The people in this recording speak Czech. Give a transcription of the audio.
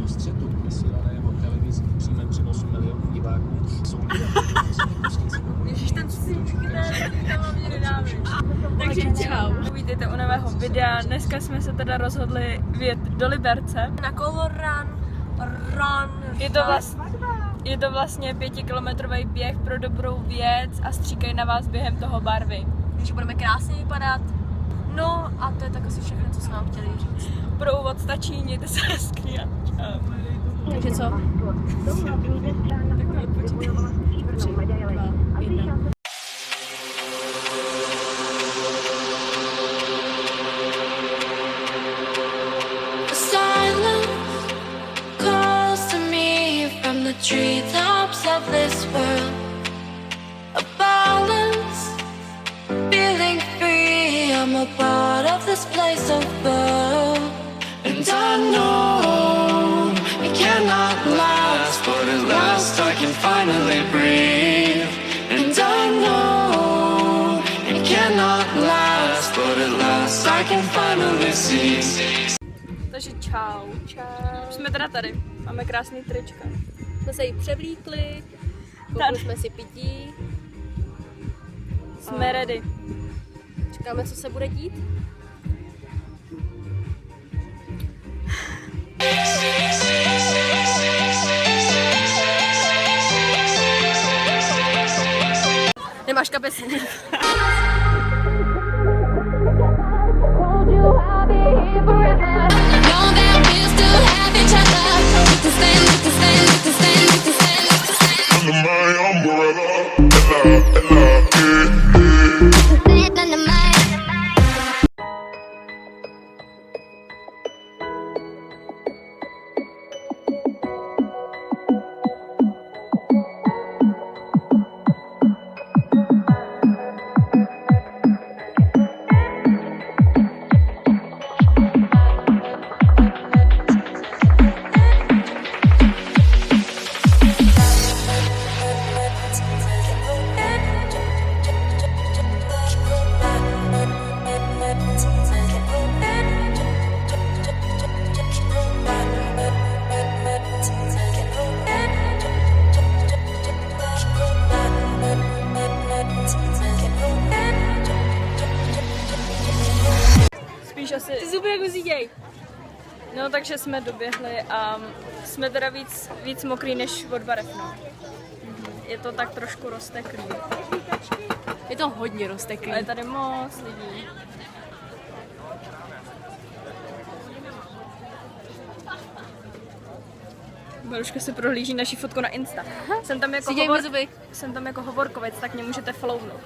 Střetu vysílaného televizí v přímém přenosu milionů diváků jsou Ježiš, ten cíčky, tam mě nedáme. Takže čau. Vítejte u nového videa. Dneska jsme se teda rozhodli vyjet do Liberce. Na Colorrun. Je to vlastně 5kilometrový běh pro dobrou věc a stříkají na vás během toho barvy. Takže budeme krásně vypadat. No a to je tak asi všechno, co jsme vám chtěli říct. Pro úvod stačí, mějte se hezky a čau. Takže co? Tak odpočíte. 3, 2, 1. The treetops of this world, a balance, feeling free. I'm a part of this place above, and I know it cannot last, but at last I can finally breathe. And I know it cannot last, but at last I can finally see. Takže čau. Jsme teda tady, máme krásný trička. Jsme se jí převlíkli, koupili jsme si pití. Jsme ready. Čekáme, co se bude dít. Nemáš kapesník. Ty zuby jak uzíděj. No takže jsme doběhli a jsme teda víc mokrý než od barev, no. Je to tak trošku rozteklý. Je to hodně rozteklý. A je tady moc lidí. Baruška se prohlíží naši fotku na Insta. Jsem tam jako hovorkovec, tak mě můžete follownout.